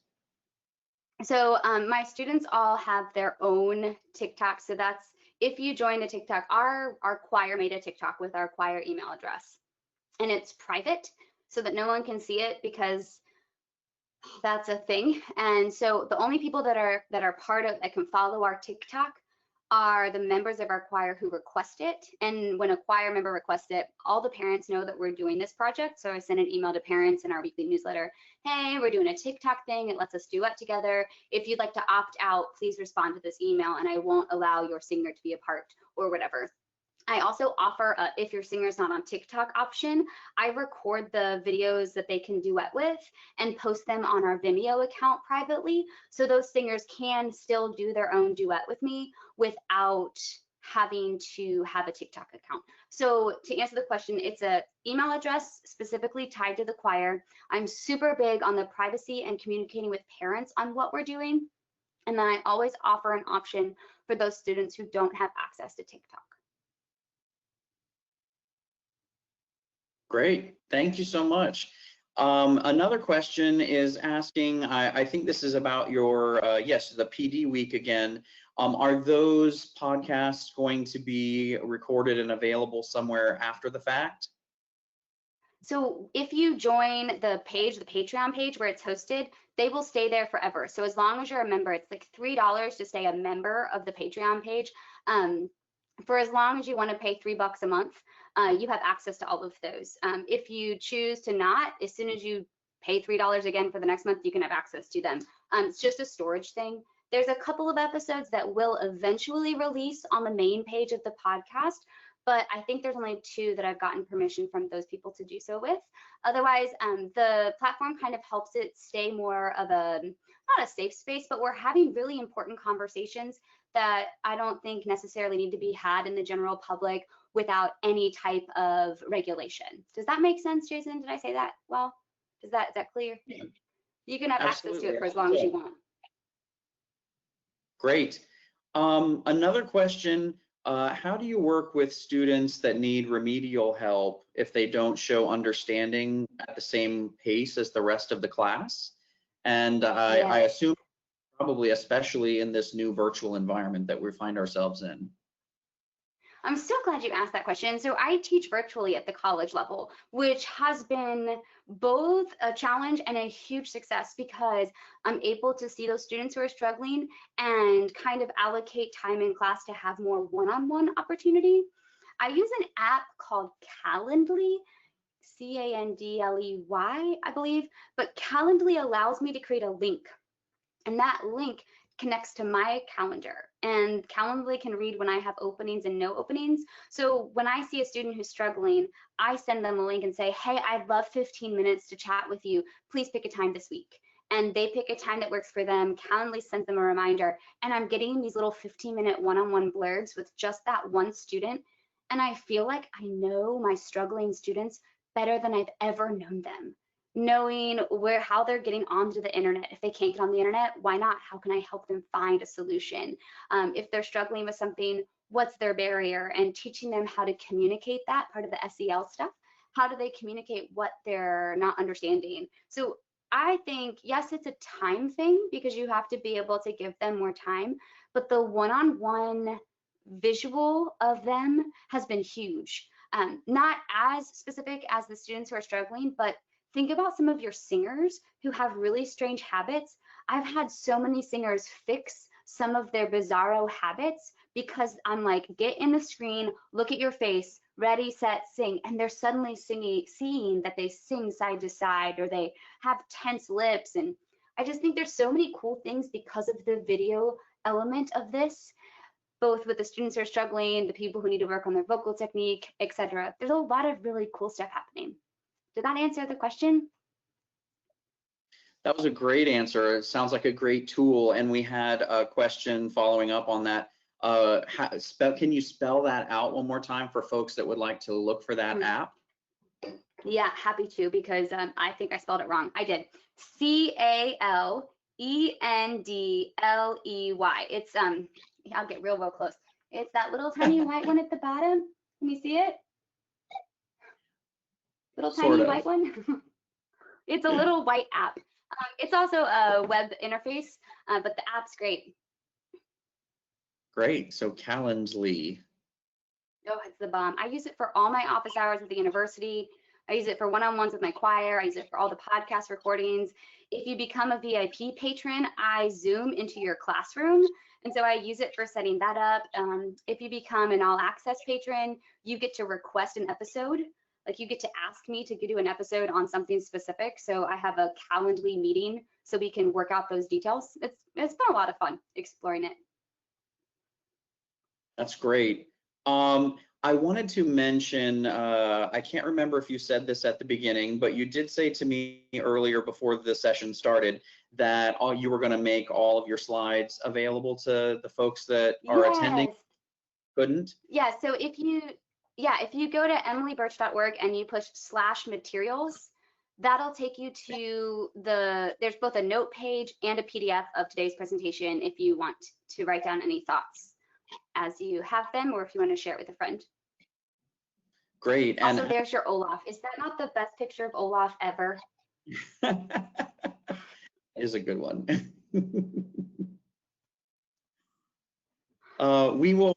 So my students all have their own TikTok. So that's, if you join the TikTok, our choir made a TikTok with our choir email address, and it's private so that no one can see it because that's a thing. And so the only people that are part of, that can follow our TikTok are the members of our choir who request it. And when a choir member requests it, all the parents know that we're doing this project. So I send an email to parents in our weekly newsletter. Hey, we're doing a TikTok thing. It lets us duet together. If you'd like to opt out, please respond to this email and I won't allow your singer to be a part or whatever. I also offer, if your singer's not on TikTok option, I record the videos that they can duet with and post them on our Vimeo account privately. So those singers can still do their own duet with me without having to have a TikTok account. So to answer the question, it's an email address specifically tied to the choir. I'm super big on the privacy and communicating with parents on what we're doing. And then I always offer an option for those students who don't have access to TikTok. Great, thank you so much. Another question is asking, I think this is about your, yes, the PD week again. Are those podcasts going to be recorded and available somewhere after the fact? So if you join the page, the Patreon page where it's hosted, they will stay there forever. So as long as you're a member, it's like $3 to stay a member of the Patreon page. For as long as you want to pay $3 a month, you have access to all of those. If you choose to not, as soon as you pay $3 again for the next month, you can have access to them. It's just a storage thing. There's a couple of episodes that will eventually release on the main page of the podcast, but I think there's only 2 that I've gotten permission from those people to do so with. Otherwise, the platform kind of helps it stay more of a, not a safe space, but we're having really important conversations that I don't think necessarily need to be had in the general public without any type of regulation. Does that make sense, Jason? Did I say that well? Is that clear? Yeah. You can have Absolutely. access to it for as long as you want. Great. Another question, how do you work with students that need remedial help if they don't show understanding at the same pace as the rest of the class? And I assume probably especially in this new virtual environment that we find ourselves in. I'm so glad you asked that question. So I teach virtually at the college level, which has been both a challenge and a huge success because I'm able to see those students who are struggling and kind of allocate time in class to have more one-on-one opportunity. I use an app called Calendly, C-A-N-D-L-E-Y, I believe, but Calendly allows me to create a link, and that link connects to my calendar, and Calendly can read when I have openings and no openings. So when I see a student who's struggling, I send them a link and say, hey, I'd love 15 minutes to chat with you. Please pick a time this week. And they pick a time that works for them. Calendly sends them a reminder, and I'm getting these little 15-minute one-on-one blurbs with just that one student. And I feel like I know my struggling students better than I've ever known them. Knowing how they're getting onto the internet. If they can't get on the internet, why not? How can I help them find a solution? If they're struggling with something, what's their barrier? And teaching them how to communicate that, part of the SEL stuff. How do they communicate what they're not understanding? So I think, yes, it's a time thing because you have to be able to give them more time, but the one-on-one visual of them has been huge. Not as specific as the students who are struggling, but think about some of your singers who have really strange habits. I've had so many singers fix some of their bizarro habits because I'm like, get in the screen, look at your face, ready, set, sing. And they're suddenly seeing that they sing side to side or they have tense lips. And I just think there's so many cool things because of the video element of this, both with the students who are struggling, the people who need to work on their vocal technique, etc. There's a lot of really cool stuff happening. Did that answer the question? That was a great answer. It sounds like a great tool. And we had a question following up on that. Can you spell that out one more time for folks that would like to look for that app? Yeah, happy to, because I think I spelled it wrong. I did. C-A-L-E-N-D-L-E-Y. It's, I'll get real close. It's that little tiny white one at the bottom. Can you see it? Little tiny white one. It's a little white app. It's also a web interface, but the app's great. Great. So Calendly. Oh, it's the bomb. I use it for all my office hours at the university. I use it for one-on-ones with my choir. I use it for all the podcast recordings. If you become a VIP patron, I Zoom into your classroom. And so I use it for setting that up. If you become an all access patron, you get to request an episode. Like you get to ask me to do an episode on something specific. So I have a Calendly meeting so we can work out those details. It's been a lot of fun exploring it. That's great. I wanted to mention, I can't remember if you said this at the beginning, but you did say to me earlier before the session started that you were going to make all of your slides available to the folks that are attending. Couldn't? Yeah, so if you go to emilyburch.org and you push /materials, that'll take you to there's both a note page and a PDF of today's presentation if you want to write down any thoughts as you have them, or if you want to share it with a friend. Great. Also, and there's your Olaf. Is that not the best picture of Olaf ever? It is a good one. We will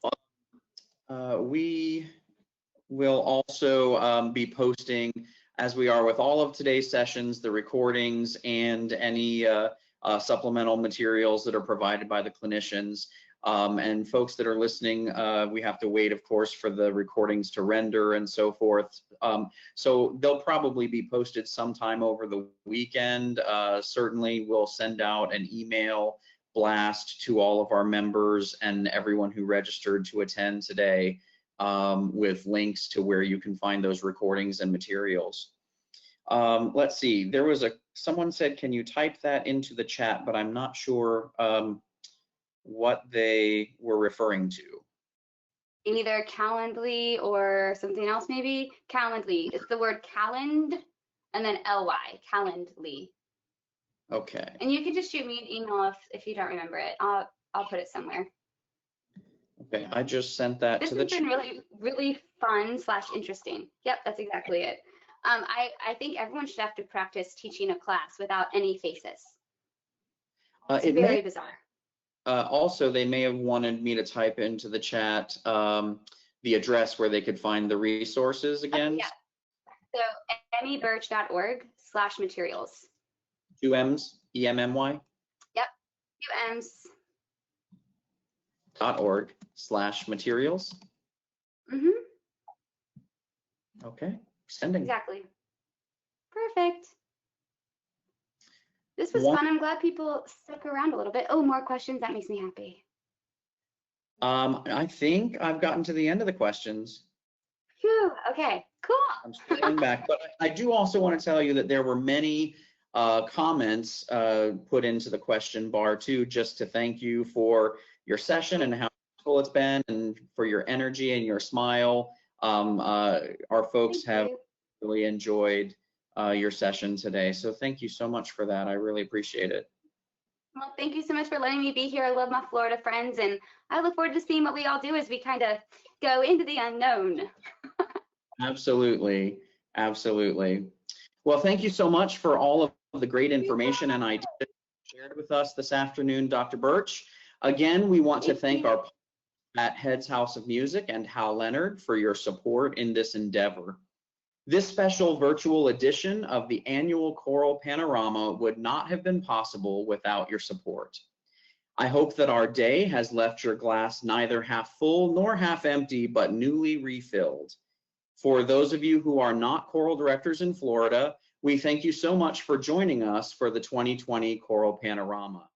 also be posting as we are with all of today's sessions, the recordings and any supplemental materials that are provided by the clinicians. And folks that are listening, we have to wait, of course, for the recordings to render and so forth. So they'll probably be posted sometime over the weekend. Certainly we'll send out an email blast to all of our members and everyone who registered to attend today with links to where you can find those recordings and materials. Let's see, there was someone said, can you type that into the chat, but I'm not sure what they were referring to. Either Calendly or something else, maybe. Calendly. It's the word calend and then ly, Calendly. Okay. And you can just shoot me an email if you don't remember it. I'll put it somewhere. Okay, I just sent that to the chat. This has been really fun / interesting. Yep, that's exactly it. I think everyone should have to practice teaching a class without any faces. It's very bizarre. Also, they may have wanted me to type into the chat the address where they could find the resources again. Yeah. So emmyburch.org/materials. 2 M's, EMMY? Yep, 2 M's. .org/materials. Mm-hmm. Okay, sending. Exactly. Perfect. This was fun. I'm glad people stuck around a little bit. Oh, more questions. That makes me happy. I think I've gotten to the end of the questions. Phew, okay, cool. I'm staying back, but I do also want to tell you that there were many comments put into the question bar too, just to thank you for your session and how useful it's been, and for your energy and your smile. Our folks have really enjoyed your session today, so thank you so much for that. I really appreciate it. Well, thank you so much for letting me be here. I love my Florida friends, and I look forward to seeing what we all do as we kind of go into the unknown. Absolutely, absolutely. Well, thank you so much for all of the great information and ideas shared with us this afternoon, Dr. Burch. Again, we want to thank our at Head's House of Music and Hal Leonard for your support in this endeavor. This special virtual edition of the annual Choral Panorama would not have been possible without your support. I hope that our day has left your glass neither half full nor half empty, but newly refilled. For those of you who are not choral directors in Florida, we thank you so much for joining us for the 2020 Choral Panorama.